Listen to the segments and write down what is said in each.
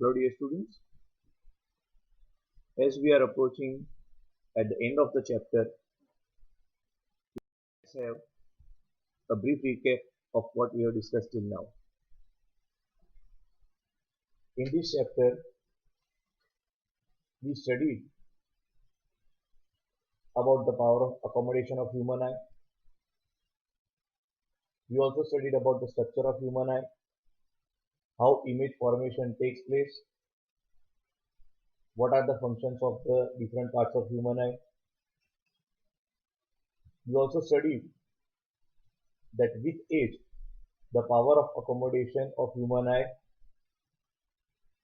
Hello dear students, as we are approaching at the end of the chapter, let's have a brief recap of what we have discussed till now. In this chapter, we studied about the power of accommodation of human eye. We also studied about the structure of human eye, how image formation takes place, what are the functions of the different parts of human eye. We also studied that with age, the power of accommodation of human eye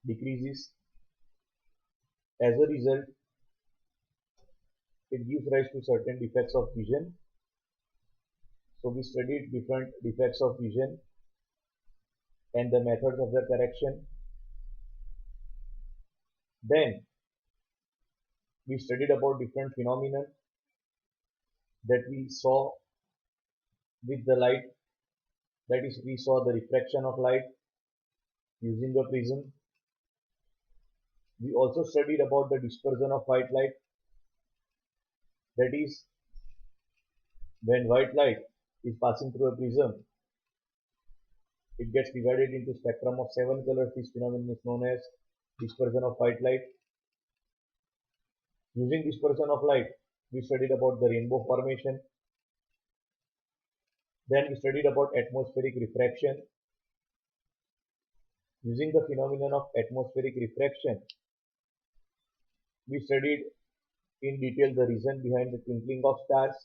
decreases. As a result, it gives rise to certain defects of vision. So we studied different defects of vision and the methods of their correction. Then we studied about different phenomena that we saw with the light. That is, we saw the refraction of light using a prism. We also studied about the dispersion of white light. That is, when white light is passing through a prism, it gets divided into spectrum of 7 colors. This phenomenon is known as dispersion of white light. Using dispersion of light, we studied about the rainbow formation. Then we studied about atmospheric refraction. Using the phenomenon of atmospheric refraction, we studied in detail the reason behind the twinkling of stars.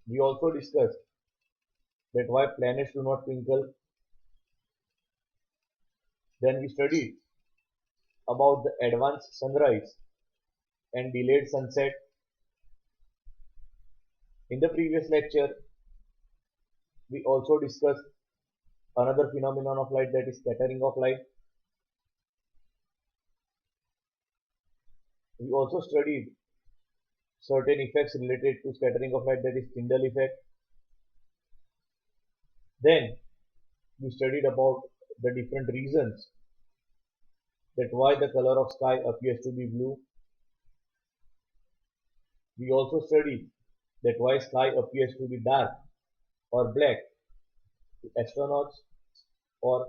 We also discussed that why planets do not twinkle. Then we studied about the advanced sunrise and delayed sunset. In the previous lecture, we also discussed another phenomenon of light, that is scattering of light. We also studied certain effects related to scattering of light, that is Tyndall effect. Then we studied about the different reasons that why the color of sky appears to be blue. We also studied that why sky appears to be dark or black to astronauts or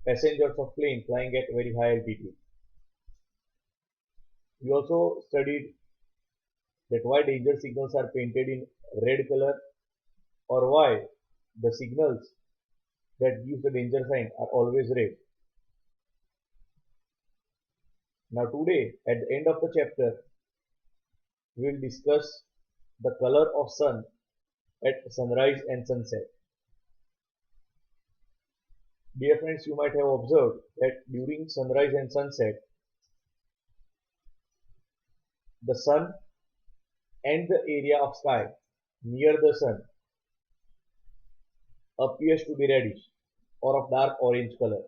passengers of plane flying at very high altitude. We also studied that why danger signals are painted in red color, or why the signals that give the danger sign are always red. Now today, at the end of the chapter, we will discuss the color of sun at sunrise and sunset. Dear friends, you might have observed that during sunrise and sunset, the sun and the area of sky near the sun appears to be reddish or of dark orange color.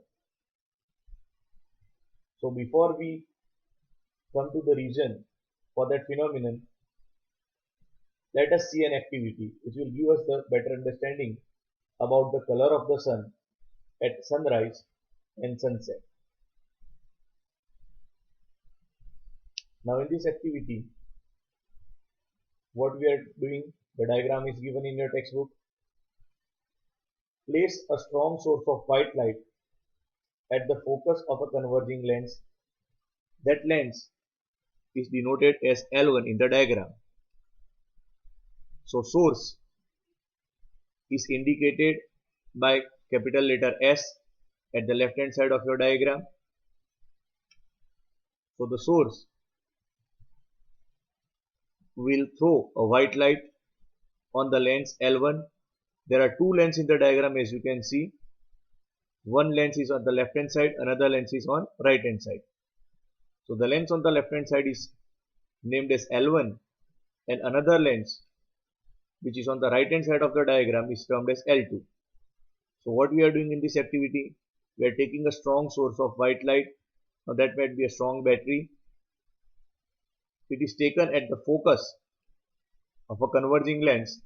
So before we come to the reason for that phenomenon, let us see an activity which will give us the better understanding about the color of the sun at sunrise and sunset. Now in this activity, what we are doing, the diagram is given in your textbook. Place a strong source of white light at the focus of a converging lens. That lens is denoted as L1 in the diagram. So source is indicated by capital letter S at the left hand side of your diagram. So the source will throw a white light on the lens L1. There are two lenses in the diagram, as you can see. One lens is on the left hand side, another lens is on right hand side. So the lens on the left hand side is named as L1, and another lens which is on the right hand side of the diagram is termed as L2. So what we are doing in this activity, we are taking a strong source of white light. Now that might be a strong battery. It is taken at the focus of a converging lens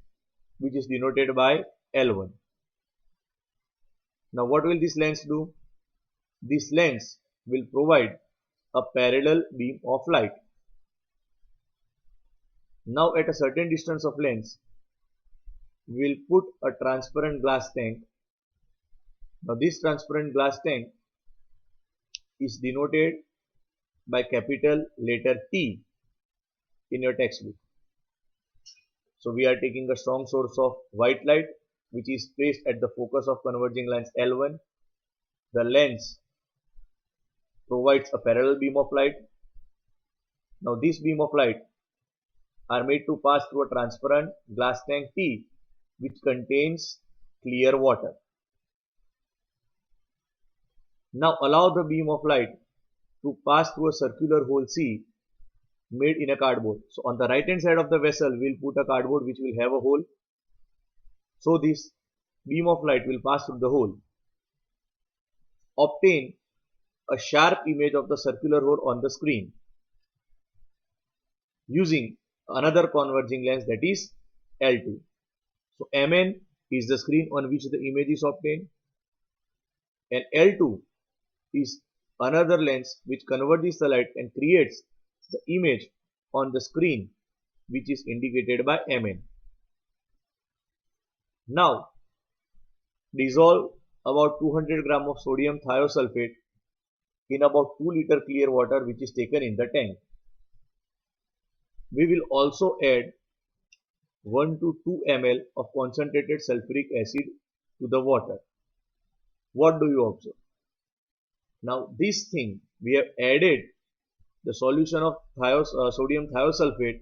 which is denoted by L1. Now what will this lens do? this lens will provide a parallel beam of light. Now at a certain distance of lens, we will put a transparent glass tank. Now this transparent glass tank is denoted by capital letter T in your textbook. So we are taking a strong source of white light which is placed at the focus of converging lens L1. The lens provides a parallel beam of light. Now this beam of light are made to pass through a transparent glass tank T which contains clear water. Now allow the beam of light to pass through a circular hole C made in a cardboard. So on the right hand side of the vessel we will put a cardboard which will have a hole. So this beam of light will pass through the hole. Obtain a sharp image of the circular hole on the screen using another converging lens, that is L2. So Mn is the screen on which the image is obtained, and L2 is another lens which converges the light and creates the image on the screen which is indicated by Mn. Now dissolve about 200 gram of sodium thiosulfate in about 2 liter clear water which is taken in the tank. We will also add 1 to 2 ml of concentrated sulfuric acid to the water. What do you observe? Now this thing, we have added the solution of sodium thiosulfate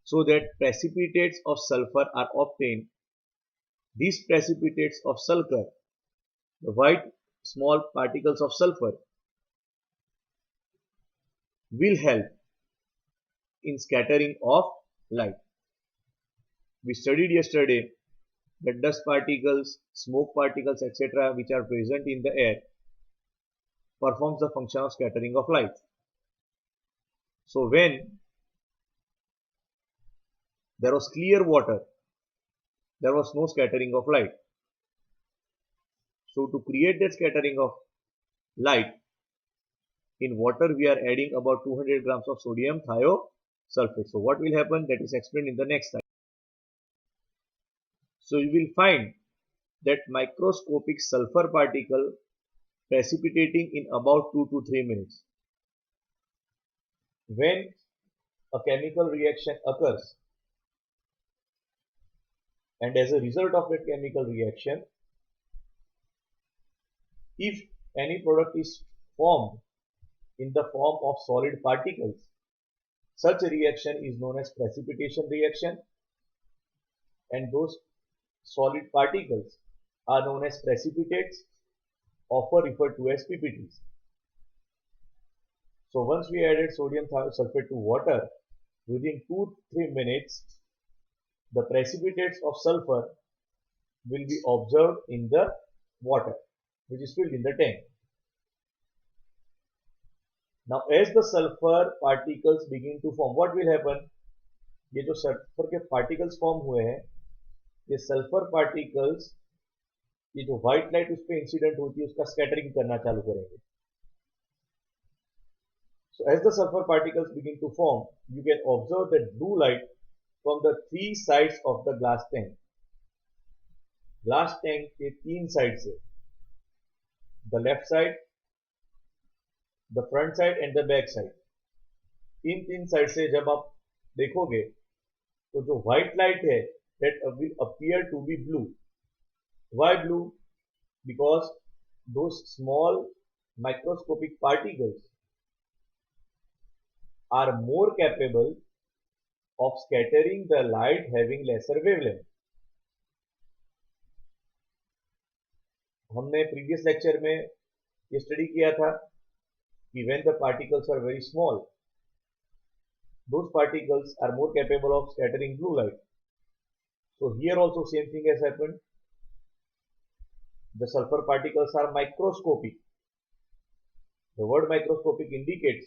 so that precipitates of sulfur are obtained. These precipitates of sulfur, the white small particles of sulfur, will help in scattering of light. We studied yesterday that dust particles, smoke particles, etc., which are present in the air, performs the function of scattering of light. So when there was clear water, there was no scattering of light. So to create that scattering of light, in water we are adding about 200 grams of sodium thiosulfate. So what will happen? That is explained in the next slide. So you will find that microscopic sulfur particle precipitating in about 2 to 3 minutes. When a chemical reaction occurs, and as a result of that chemical reaction, if any product is formed in the form of solid particles, such a reaction is known as precipitation reaction, and those solid particles are known as precipitates, often referred to as PPTs. So once we added sodium thiosulfate to water, within 2-3 minutes, the precipitates of sulfur will be observed in the water which is filled in the tank. Now as the sulfur particles begin to form, what will happen? ये जो sulphur के particles form हुए हैं, ये sulphur particles, ये जो white light उस पर इंसिडेंट होती है उसका स्कैटरिंग करना चालू करेंगे. So as the sulfur particles begin to form, you can observe that blue light from the 3 sides of the glass tank. Glass tank के 3 sides है, the left side, the front side and the back side. In 3 side से जब आप देखोगे तो जो white light है that will appear to be blue. Why blue? Because those small microscopic particles are more capable of scattering the light having lesser wavelength. हमने previous lecture में ये study किया था कि when the particles are very small, those particles are more capable of scattering blue light. So here also same thing has happened. The sulfur particles are microscopic. The word microscopic indicates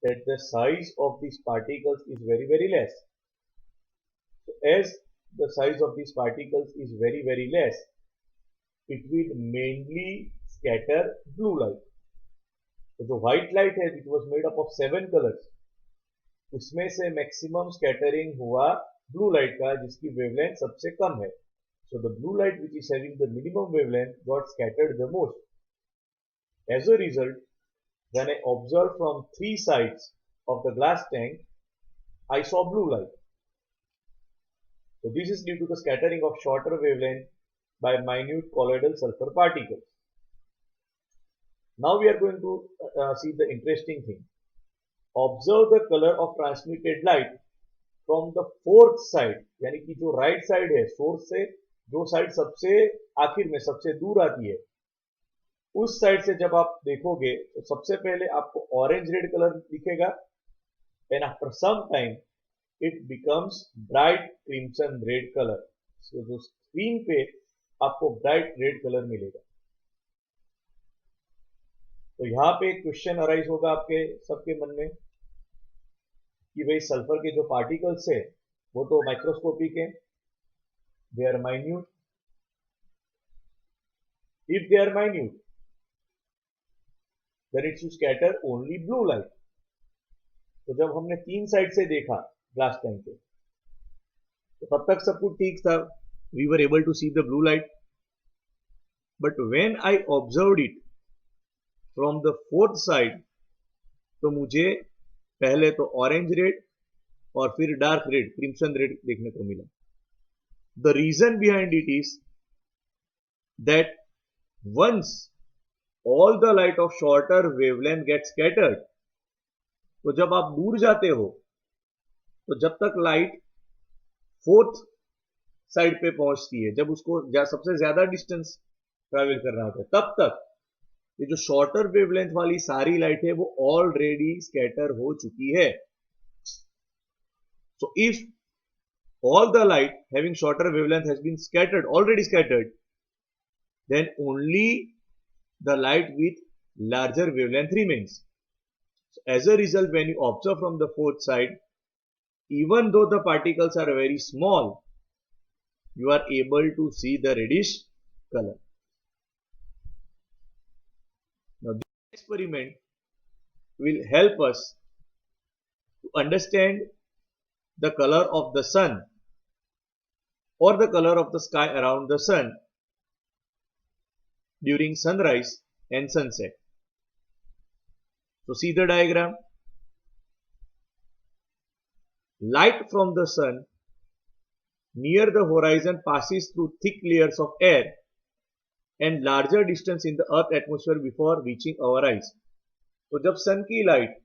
that the size of these particles is very, very less. So as the size of these particles is very, very less, it will mainly scatter blue light. तो जो white light है which was made up of 7 colours, उसमें से maximum scattering हुआ blue light का जिसकी wavelength सबसे कम है. So the blue light which is having the minimum wavelength got scattered the most. As a result, when I observed from three sides of the glass tank, I saw blue light. So this is due to the scattering of shorter wavelength by minute colloidal sulfur particles. Now we are going to see the interesting thing. Observe the color of transmitted light from the fourth side, यानी कि जो right side है source से जो side सबसे आखिर में सबसे दूर आती है उस साइड से जब आप देखोगे तो सबसे पहले आपको ऑरेंज रेड कलर दिखेगा and after some time it becomes bright crimson red colour. So जो स्क्रीन पे आपको ब्राइट रेड कलर मिलेगा. तो यहां पे एक क्वेश्चन अराइज होगा आपके सबके मन में कि भाई सल्फर के जो पार्टिकल्स है वो तो माइक्रोस्कोपिक है, they are minute. If they are minute, then it should scatter only blue light. तो जब हमने तीन साइड से देखा ग्लास टैंक पे तो तब तक सब कुछ ठीक था, we were able to see the blue light. But when I observed it from the fourth side, तो मुझे पहले तो ऑरेंज रेड और फिर डार्क रेड क्रिम्सन रेड देखने को मिला. The reason behind it is that once all the light of shorter wavelength gets scattered, तो जब आप दूर जाते हो तो जब तक लाइट फोर्थ साइड पे पहुंचती है, जब उसको सबसे ज्यादा डिस्टेंस ट्रैवल करना होता है, तब तक ये जो शॉर्टर वेवलेंथ वाली सारी लाइट है वो ऑलरेडी स्कैटर हो चुकी है. So if all the light having shorter wavelength has been scattered, already scattered, then only the light with larger wavelength remains. So as a result, when you observe from the fourth side, even though the particles are very small, you are able to see the reddish color. Now this experiment will help us to understand the color of the sun or the color of the sky around the sun during sunrise and sunset. So see the diagram. Light from the sun near the horizon passes through thick layers of air and larger distance in the earth atmosphere before reaching our eyes. तो जब सन की light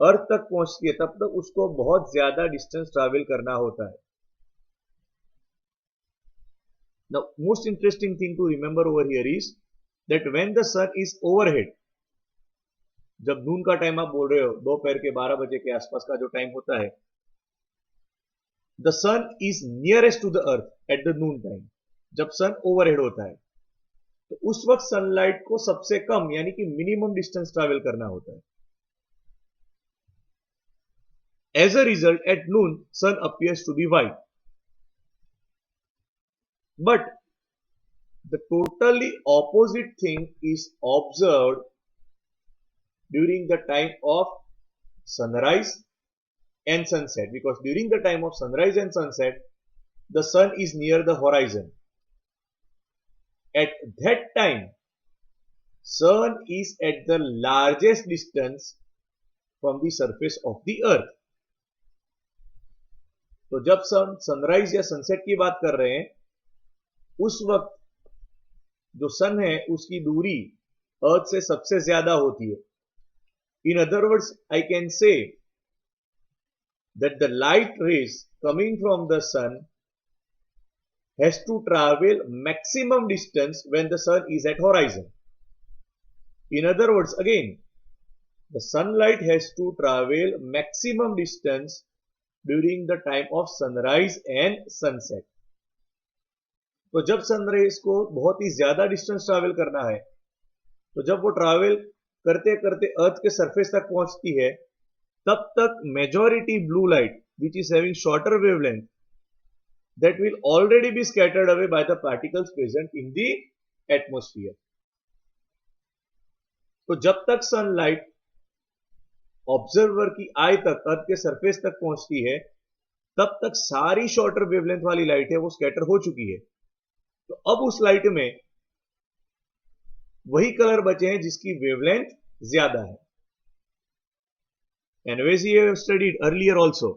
अर्थ तक पहुंचती है तब तक उसको बहुत ज्यादा डिस्टेंस ट्रैवल करना होता है. The most interesting thing to remember over here is that when the sun is overhead, जब नून का टाइम आप बोल रहे हो, दोपहर के 12 बजे के आसपास का जो टाइम होता है, the sun is nearest to the earth at the noon time. जब सन ओवरहेड होता है तो उस वक्त सनलाइट को सबसे कम यानी कि मिनिमम डिस्टेंस ट्रैवल करना होता है. As a result, at noon, sun appears to be white. But the totally opposite thing is observed during the time of sunrise and sunset, because during the time of sunrise and sunset, the sun is near the horizon. At that time, sun is at the largest distance from the surface of the earth. तो जब sunrise या sunset की बात कर रहे हैं उस वक्त जो सन है उसकी दूरी अर्थ से सबसे ज्यादा होती है. In other words I can say that the light rays coming from the sun has to travel maximum distance when the sun is at horizon. In other words, again, the sunlight has to travel maximum distance during the time of sunrise and sunset. तो जब sunrise को बहुत ही ज्यादा distance travel करना है तो जब वो ट्रैवल करते करते अर्थ के सरफेस तक पहुंचती है तब तक majority blue light which is having shorter wavelength that will already be scattered away by the particles present in the atmosphere. तो जब तक सनलाइट ऑब्जर्वर की आई तक, अर्थ के सरफेस तक पहुंचती है, तब तक सारी शॉर्टर वेवलेंथ वाली लाइट है वो स्कैटर हो चुकी है। तो अब उस लाइट में वही कलर बचे हैं जिसकी वेवलेंथ ज्यादा है। Anyways, we have studied earlier also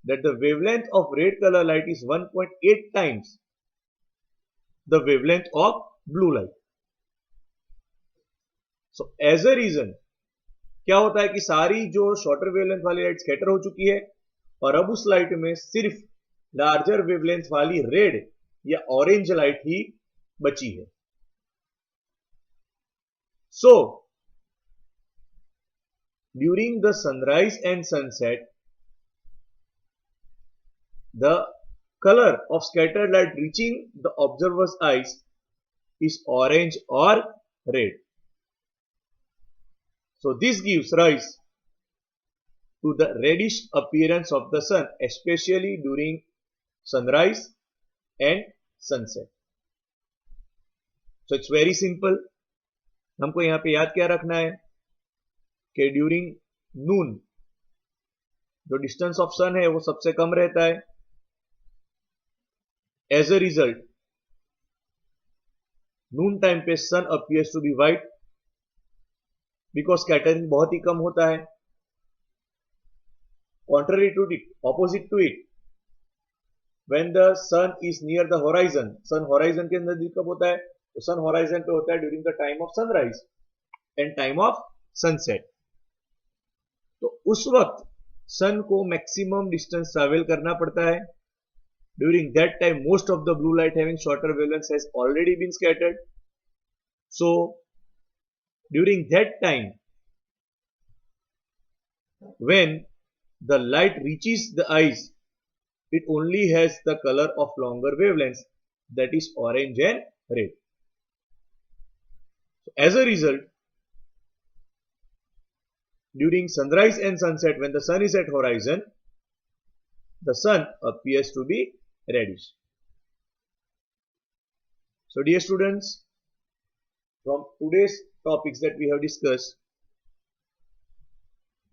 that the wavelength of red color light is 1.8 times the wavelength of blue light. So as a reason, क्या होता है कि सारी जो शॉर्टर वेवलेंथ वाली लाइट स्कैटर हो चुकी है और अब उस लाइट में सिर्फ लार्जर वेवलेंथ वाली रेड या ऑरेंज लाइट ही बची है। So during the sunrise and sunset, the color of scattered light reaching the observer's eyes is orange or red. So this gives rise to the reddish appearance of the sun, especially during sunrise and sunset. So it's very simple. हमको यहाँ पे याद क्या रखना है कि during नून जो distance of सन है वो सबसे कम रहता है। As a result noon time पे sun appears to be white because scattering बहुत ही कम होता है। Contrary to it, opposite to it, when the sun is near the horizon, sun horizon के नजदीक कब होता है? तो sun horizon पे होता है during the time of sunrise and time of sunset. तो उस वक्त sun को maximum distance travel करना पड़ता है। During that time, most of the blue light having shorter wavelengths has already been scattered. So during that time, when the light reaches the eyes, it only has the color of longer wavelengths, that is orange and red. So as a result, during sunrise and sunset, when the sun is at horizon, the sun appears to be reddish. So dear students, from today's topics that we have discussed,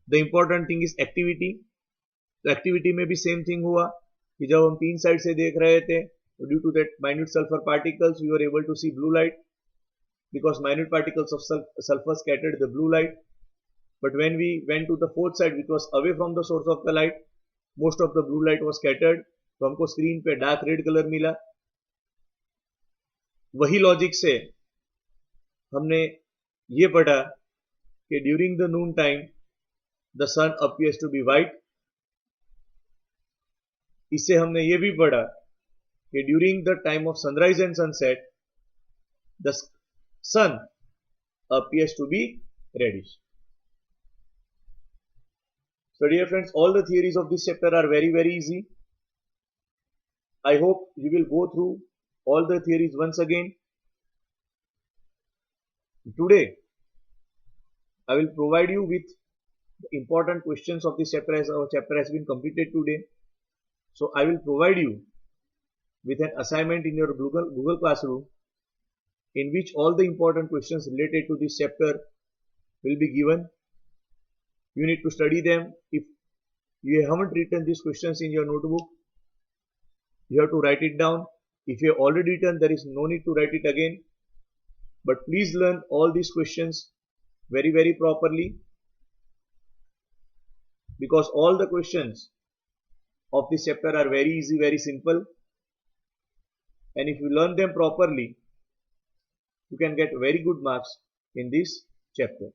the important thing is activity. तो activity में भी same thing हुआ कि जब हम तीन side से देख रहे थे तो due to that minute sulphur particles we were able to see blue light because minute particles of sulfur scattered the blue light. But when we went to the fourth side which was away from the source of the light, most of the blue light was scattered. तो हमको screen पे dark red colour मिला। वही logic से हमने ये पढ़ा कि during the noon time the sun appears to be white. इससे हमने ये भी पढ़ा कि during the time of sunrise and sunset the sun appears to be reddish. So dear friends, all the theories of this chapter are very easy. I hope you will go through all the theories once again. Today, I will provide you with the important questions of this chapter as our chapter has been completed today. So I will provide you with an assignment in your Google Classroom in which all the important questions related to this chapter will be given. You need to study them. If you haven't written these questions in your notebook, you have to write it down. If you have already written, there is no need to write it again. But please learn all these questions very properly, because all the questions of this chapter are very easy, very simple. And if you learn them properly, you can get very good marks in this chapter.